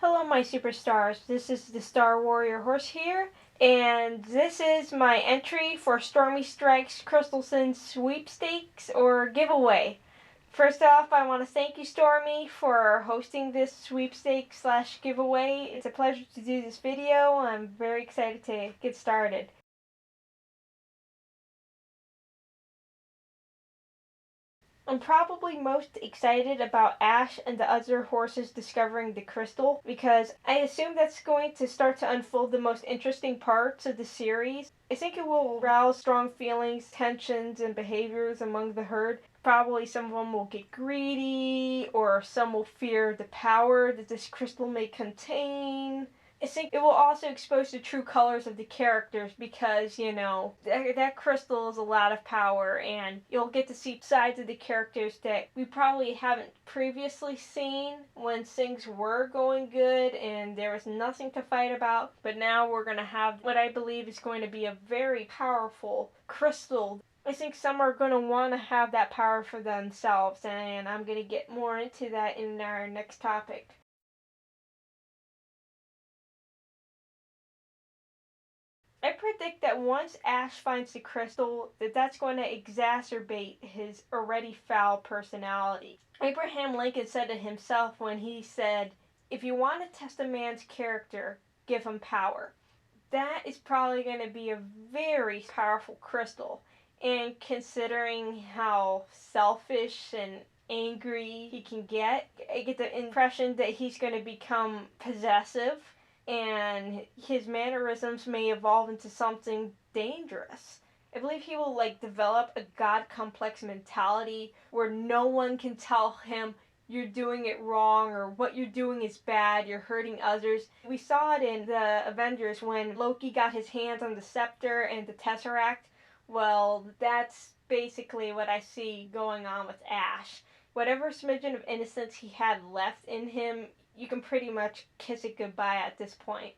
Hello my superstars, this is the Star Warrior Horse here, and this is my entry for Stormy Strike's Crystal Sin Sweepstakes or giveaway. First off, I want to thank you, Stormy, for hosting this sweepstakes slash giveaway. It's a pleasure to do this video. I'm very excited to get started. I'm probably most excited about Ash and the other horses discovering the crystal because I assume that's going to start to unfold the most interesting parts of the series. I think it will arouse strong feelings, tensions, and behaviors among the herd. Probably some of them will get greedy, or some will fear the power that this crystal may contain. I think it will also expose the true colors of the characters because, that crystal is a lot of power, and you'll get to see sides of the characters that we probably haven't previously seen when things were going good and there was nothing to fight about. But now we're going to have what I believe is going to be a very powerful crystal. I think some are going to want to have that power for themselves, and I'm going to get more into that in our next topic. I predict that once Ash finds the crystal, that's going to exacerbate his already foul personality. Abraham Lincoln said it himself when he said, "If you want to test a man's character, give him power." That is probably going to be a very powerful crystal. And considering how selfish and angry he can get, I get the impression that he's going to become possessive and his mannerisms may evolve into something dangerous. I believe he will develop a god complex mentality where no one can tell him you're doing it wrong or what you're doing is bad, you're hurting others. We saw it in the Avengers when Loki got his hands on the scepter and the Tesseract. Well, that's basically what I see going on with Ash. Whatever smidgen of innocence he had left in him, you can pretty much kiss it goodbye at this point.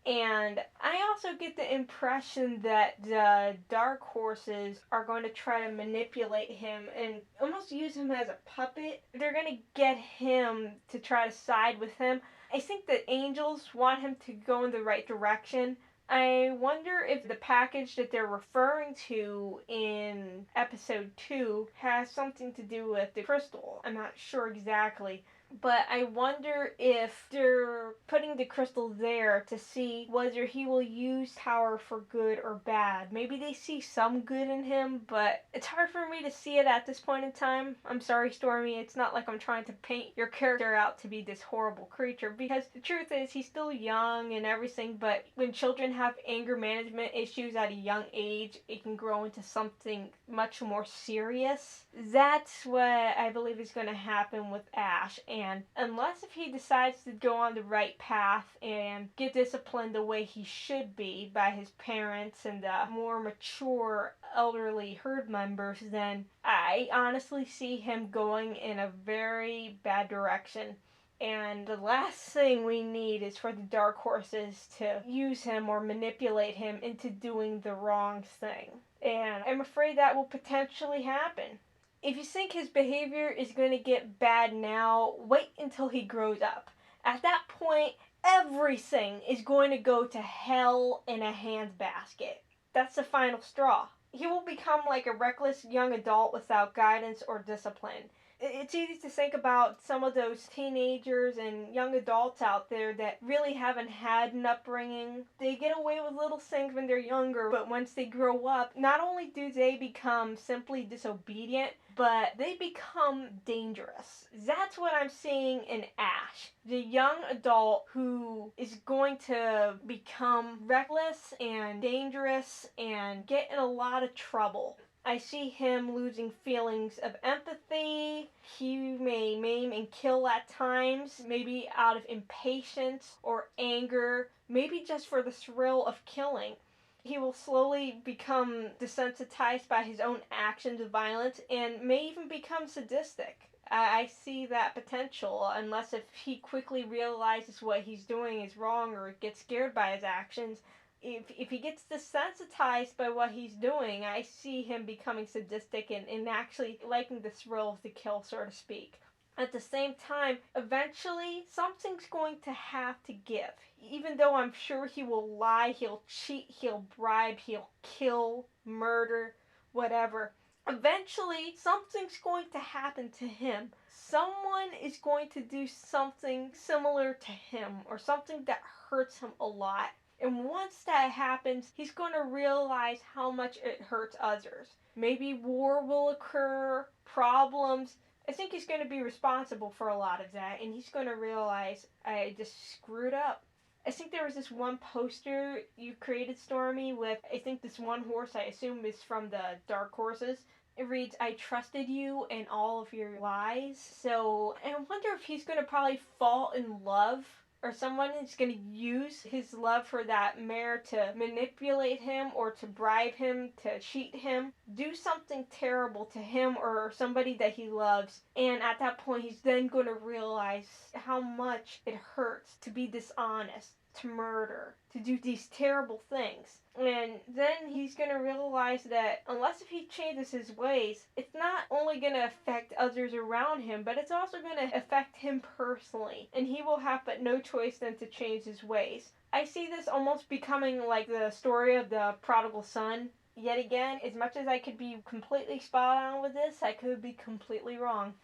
And I also get the impression that the dark horses are going to try to manipulate him and almost use him as a puppet. They're going to get him to try to side with him. I think the angels want him to go in the right direction. I wonder if the package that they're referring to in episode 2 has something to do with the crystal. I'm not sure exactly. But I wonder if they're putting the crystal there to see whether he will use power for good or bad. Maybe they see some good in him, but it's hard for me to see it at this point in time. I'm sorry, Stormy, it's not like I'm trying to paint your character out to be this horrible creature, because the truth is he's still young and everything, but when children have anger management issues at a young age, it can grow into something much more serious. That's what I believe is going to happen with Ash. And unless if he decides to go on the right path and get disciplined the way he should be by his parents and the more mature elderly herd members, then I honestly see him going in a very bad direction. And the last thing we need is for the dark horses to use him or manipulate him into doing the wrong thing. And I'm afraid that will potentially happen. If you think his behavior is going to get bad now, wait until he grows up. At that point, everything is going to go to hell in a handbasket. That's the final straw. He will become like a reckless young adult without guidance or discipline. It's easy to think about some of those teenagers and young adults out there that really haven't had an upbringing. They get away with little things when they're younger, but once they grow up, not only do they become simply disobedient, but they become dangerous. That's what I'm seeing in Ash. The young adult who is going to become reckless and dangerous and get in a lot of trouble. I see him losing feelings of empathy. He may maim and kill at times, maybe out of impatience or anger, maybe just for the thrill of killing. He will slowly become desensitized by his own actions of violence and may even become sadistic. I see that potential, unless if he quickly realizes what he's doing is wrong or gets scared by his actions. If he gets desensitized by what he's doing, I see him becoming sadistic and actually liking the thrill of the kill, so to speak. At the same time, eventually something's going to have to give. Even though I'm sure he will lie, he'll cheat, he'll bribe, he'll kill, murder, whatever. Eventually, something's going to happen to him. Someone is going to do something similar to him or something that hurts him a lot. And once that happens, he's going to realize how much it hurts others. Maybe war will occur, problems. I think he's going to be responsible for a lot of that, and he's going to realize, I just screwed up. I think there was this one poster you created, Stormy, with I think this one horse I assume is from the Dark Horses. It reads, I trusted you and all of your lies. So I wonder if he's going to probably fall in love, or someone is going to use his love for that mare to manipulate him or to bribe him, to cheat him, do something terrible to him or somebody that he loves. And at that point, he's then going to realize how much it hurts to be dishonest, to murder, to do these terrible things. And then he's going to realize that unless if he changes his ways, it's not only going to affect others around him, but it's also going to affect him personally. And he will have but no choice than to change his ways. I see this almost becoming like the story of the prodigal son. Yet again, as much as I could be completely spot on with this, I could be completely wrong.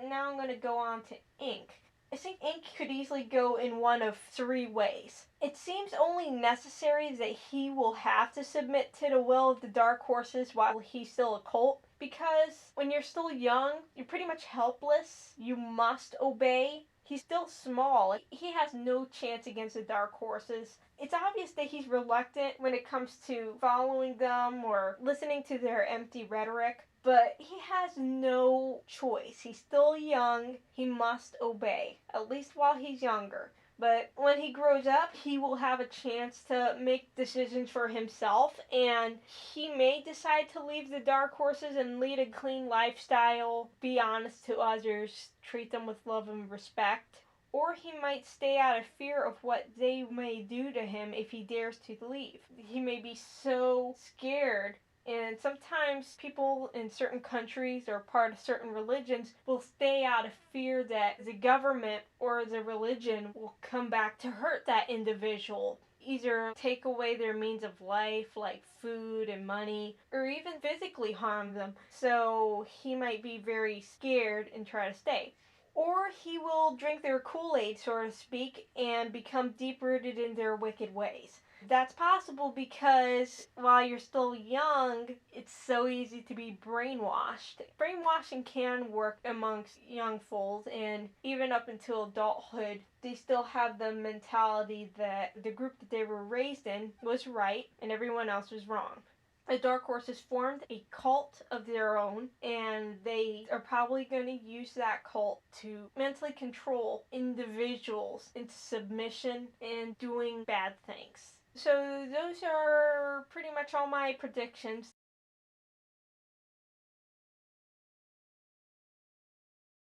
Now I'm going to go on to Ink. I think Ink could easily go in one of three ways. It seems only necessary that he will have to submit to the will of the Dark Horses while he's still a colt, because when you're still young, you're pretty much helpless. You must obey. He's still small. He has no chance against the Dark Horses. It's obvious that he's reluctant when it comes to following them or listening to their empty rhetoric. But he has no choice. He's still young. He must obey, at least while he's younger. But when he grows up, he will have a chance to make decisions for himself, and he may decide to leave the Dark Horses and lead a clean lifestyle, be honest to others, treat them with love and respect. Or he might stay out of fear of what they may do to him if he dares to leave. He may be so scared. And sometimes people in certain countries or part of certain religions will stay out of fear that the government or the religion will come back to hurt that individual. Either take away their means of life, like food and money, or even physically harm them. So he might be very scared and try to stay. Or he will drink their Kool-Aid, so to speak, and become deep-rooted in their wicked ways. That's possible because while you're still young, it's so easy to be brainwashed. Brainwashing can work amongst young fools, and even up until adulthood, they still have the mentality that the group that they were raised in was right and everyone else was wrong. The Dark Horses formed a cult of their own, and they are probably going to use that cult to mentally control individuals into submission and doing bad things. So those are pretty much all my predictions.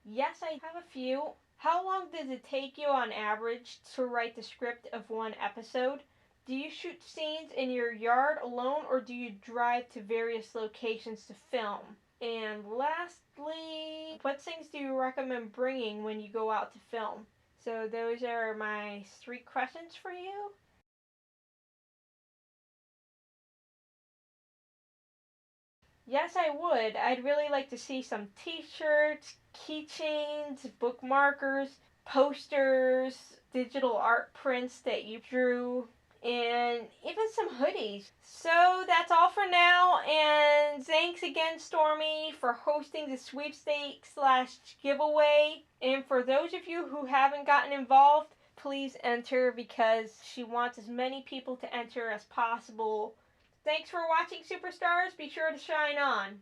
Yes, I have a few. How long does it take you on average to write the script of one episode? Do you shoot scenes in your yard alone, or do you drive to various locations to film? And lastly, what things do you recommend bringing when you go out to film? So those are my three questions for you. Yes, I would. I'd really like to see some t-shirts, keychains, bookmarkers, posters, digital art prints that you drew, and even some hoodies. So that's all for now, and thanks again, Stormy, for hosting the sweepstakes / giveaway. And for those of you who haven't gotten involved, please enter because she wants as many people to enter as possible. Thanks for watching, Superstars. Be sure to shine on.